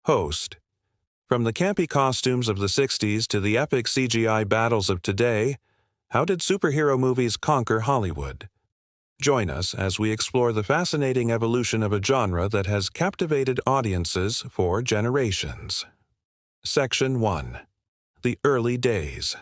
Host. From the campy costumes of the 60s to the epic CGI battles of today, how did superhero movies conquer Hollywood? Join us as we explore the fascinating evolution of a genre that has captivated audiences for generations. Section 1. The Early Days.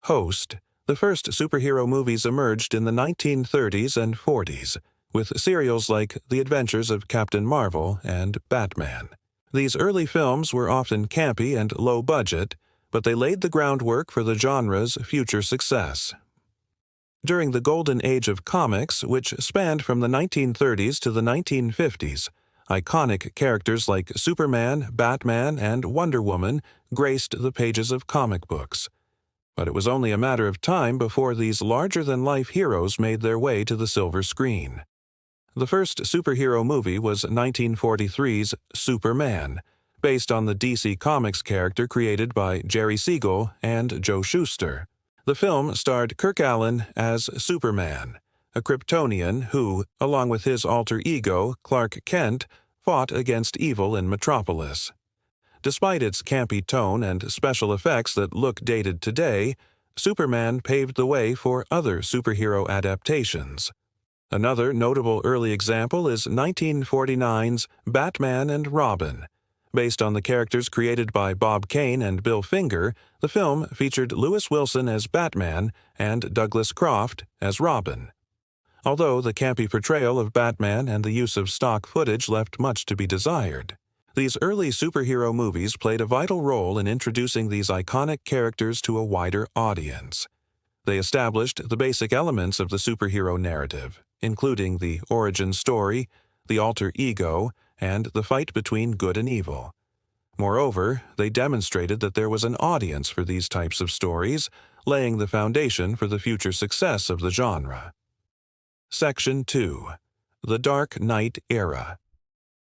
Host. The first superhero movies emerged in the 1930s and 40s, with serials like The Adventures of Captain Marvel and Batman. These early films were often campy and low-budget, but they laid the groundwork for the genre's future success. During the golden age of comics, which spanned from the 1930s to the 1950s, iconic characters like Superman, Batman, and Wonder Woman graced the pages of comic books. But it was only a matter of time before these larger-than-life heroes made their way to the silver screen. The first superhero movie was 1943's Superman, based on the DC Comics character created by Jerry Siegel and Joe Shuster. The film starred Kirk Alyn as Superman, a Kryptonian who, along with his alter ego, Clark Kent, fought against evil in Metropolis. Despite its campy tone and special effects that look dated today, Superman paved the way for other superhero adaptations. Another notable early example is 1949's Batman and Robin. Based on the characters created by Bob Kane and Bill Finger, the film featured Lewis Wilson as Batman and Douglas Croft as Robin. Although the campy portrayal of Batman and the use of stock footage left much to be desired, these early superhero movies played a vital role in introducing these iconic characters to a wider audience. They established the basic elements of the superhero narrative, including the origin story, the alter ego, and the fight between good and evil. Moreover, they demonstrated that there was an audience for these types of stories, laying the foundation for the future success of the genre. Section 2. The Dark Knight Era.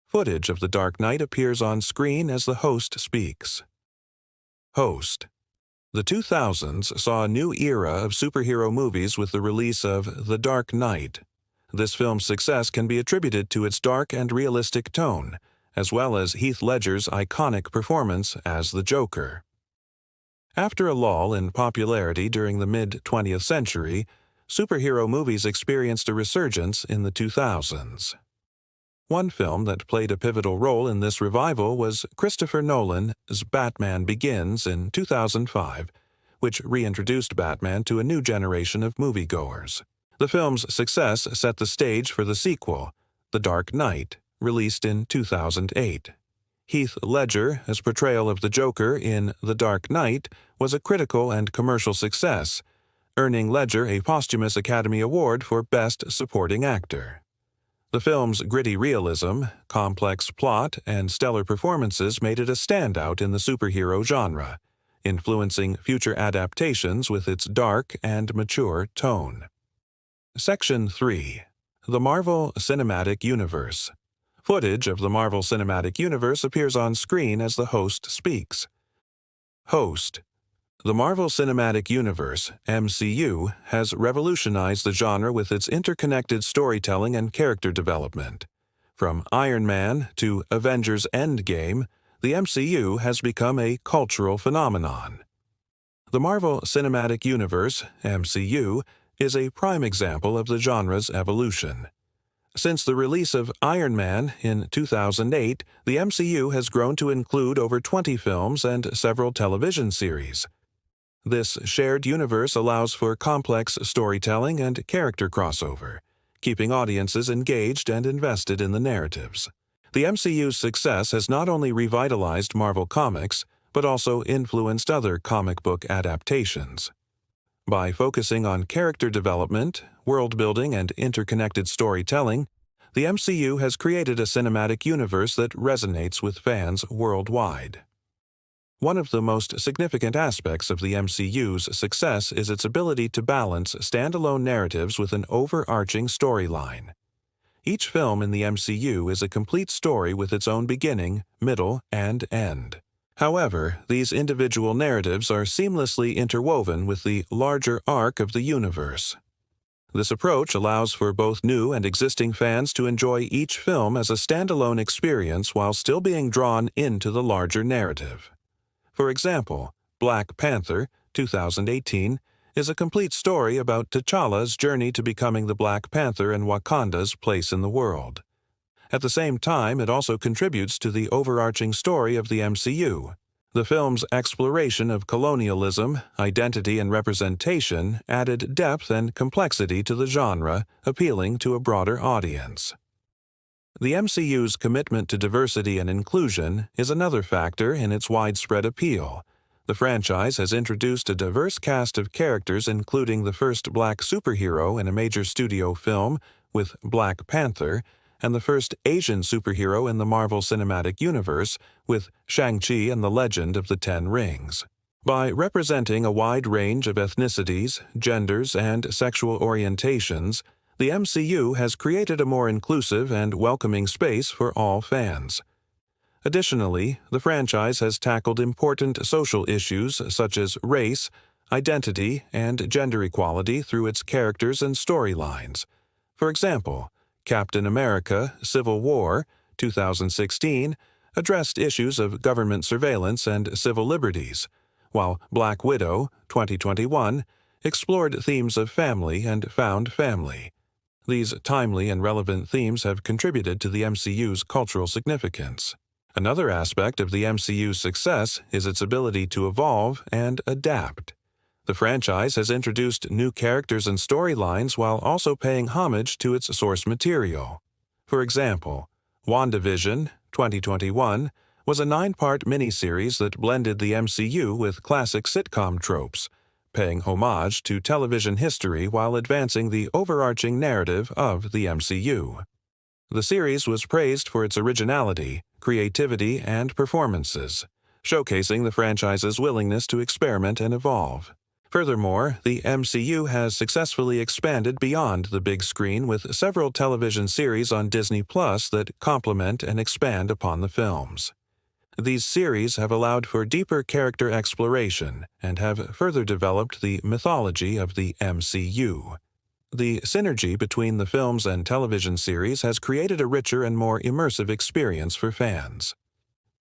Footage of The Dark Knight appears on screen as the host speaks. Host. The 2000s saw a new era of superhero movies with the release of The Dark Knight. This film's success can be attributed to its dark and realistic tone, as well as Heath Ledger's iconic performance as the Joker. After a lull in popularity during the mid-20th century, superhero movies experienced a resurgence in the 2000s. One film that played a pivotal role in this revival was Christopher Nolan's Batman Begins in 2005, which reintroduced Batman to a new generation of moviegoers. The film's success set the stage for the sequel, The Dark Knight, released in 2008. Heath Ledger's portrayal of the Joker in The Dark Knight was a critical and commercial success, earning Ledger a posthumous Academy Award for Best Supporting Actor. The film's gritty realism, complex plot, and stellar performances made it a standout in the superhero genre, influencing future adaptations with its dark and mature tone. Section 3. The Marvel Cinematic Universe. Footage of the Marvel Cinematic Universe appears on screen as the host speaks. Host. The Marvel Cinematic Universe, MCU, has revolutionized the genre with its interconnected storytelling and character development. From Iron Man to Avengers Endgame, the MCU has become a cultural phenomenon. The Marvel Cinematic Universe, MCU, is a prime example of the genre's evolution. Since the release of Iron Man in 2008, the MCU has grown to include over 20 films and several television series. This shared universe allows for complex storytelling and character crossover, keeping audiences engaged and invested in the narratives. The MCU's success has not only revitalized Marvel Comics, but also influenced other comic book adaptations. By focusing on character development, world-building, and interconnected storytelling, the MCU has created a cinematic universe that resonates with fans worldwide. One of the most significant aspects of the MCU's success is its ability to balance standalone narratives with an overarching storyline. Each film in the MCU is a complete story with its own beginning, middle, and end. However, these individual narratives are seamlessly interwoven with the larger arc of the universe. This approach allows for both new and existing fans to enjoy each film as a standalone experience while still being drawn into the larger narrative. For example, Black Panther, 2018, is a complete story about T'Challa's journey to becoming the Black Panther and Wakanda's place in the world. At the same time, it also contributes to the overarching story of the MCU. The film's exploration of colonialism, identity, and representation added depth and complexity to the genre, appealing to a broader audience. The MCU's commitment to diversity and inclusion is another factor in its widespread appeal. The franchise has introduced a diverse cast of characters, including the first black superhero in a major studio film with Black Panther, and the first Asian superhero in the Marvel Cinematic Universe with Shang-Chi and the Legend of the Ten Rings. By representing a wide range of ethnicities, genders, and sexual orientations, the MCU has created a more inclusive and welcoming space for all fans. Additionally, the franchise has tackled important social issues such as race, identity, and gender equality through its characters and storylines. For example, Captain America: Civil War, 2016, addressed issues of government surveillance and civil liberties, while Black Widow, 2021, explored themes of family and found family. These timely and relevant themes have contributed to the MCU's cultural significance. Another aspect of the MCU's success is its ability to evolve and adapt. The franchise has introduced new characters and storylines while also paying homage to its source material. For example, WandaVision, 2021, was a 9-part miniseries that blended the MCU with classic sitcom tropes, paying homage to television history while advancing the overarching narrative of the MCU. The series was praised for its originality, creativity, and performances, showcasing the franchise's willingness to experiment and evolve. Furthermore, the MCU has successfully expanded beyond the big screen with several television series on Disney Plus that complement and expand upon the films. These series have allowed for deeper character exploration and have further developed the mythology of the MCU. The synergy between the films and television series has created a richer and more immersive experience for fans.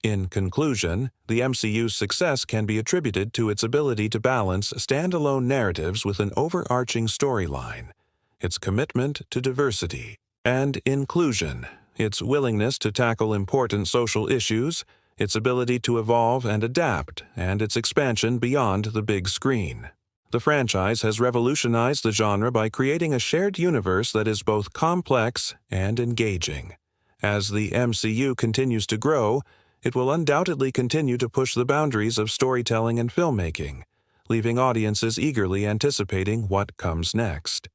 In conclusion, the MCU's success can be attributed to its ability to balance standalone narratives with an overarching storyline, its commitment to diversity and inclusion, its willingness to tackle important social issues, its ability to evolve and adapt, and its expansion beyond the big screen. The franchise has revolutionized the genre by creating a shared universe that is both complex and engaging. As the MCU continues to grow, it will undoubtedly continue to push the boundaries of storytelling and filmmaking, leaving audiences eagerly anticipating what comes next.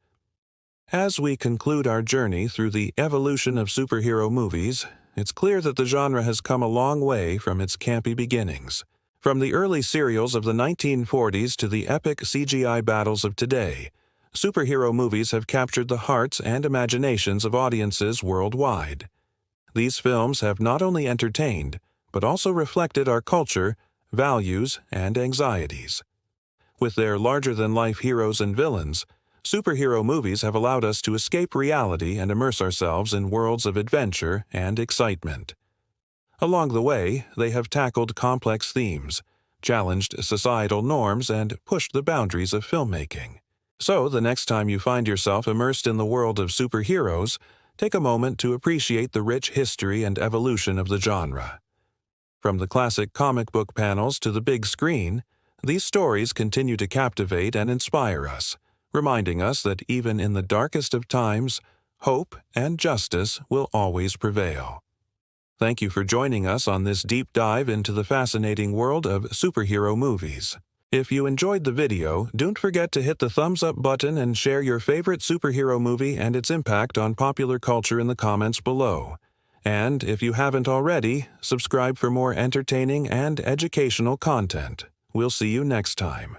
As we conclude our journey through the evolution of superhero movies, it's clear that the genre has come a long way from its campy beginnings. From the early serials of the 1940s to the epic CGI battles of today, superhero movies have captured the hearts and imaginations of audiences worldwide. These films have not only entertained, but also reflected our culture, values, and anxieties. With their larger-than-life heroes and villains, superhero movies have allowed us to escape reality and immerse ourselves in worlds of adventure and excitement. Along the way, they have tackled complex themes, challenged societal norms, and pushed the boundaries of filmmaking. So, the next time you find yourself immersed in the world of superheroes, take a moment to appreciate the rich history and evolution of the genre. From the classic comic book panels to the big screen, these stories continue to captivate and inspire us, reminding us that even in the darkest of times, hope and justice will always prevail. Thank you for joining us on this deep dive into the fascinating world of superhero movies. If you enjoyed the video, don't forget to hit the thumbs up button and share your favorite superhero movie and its impact on popular culture in the comments below. And if you haven't already, subscribe for more entertaining and educational content. We'll see you next time.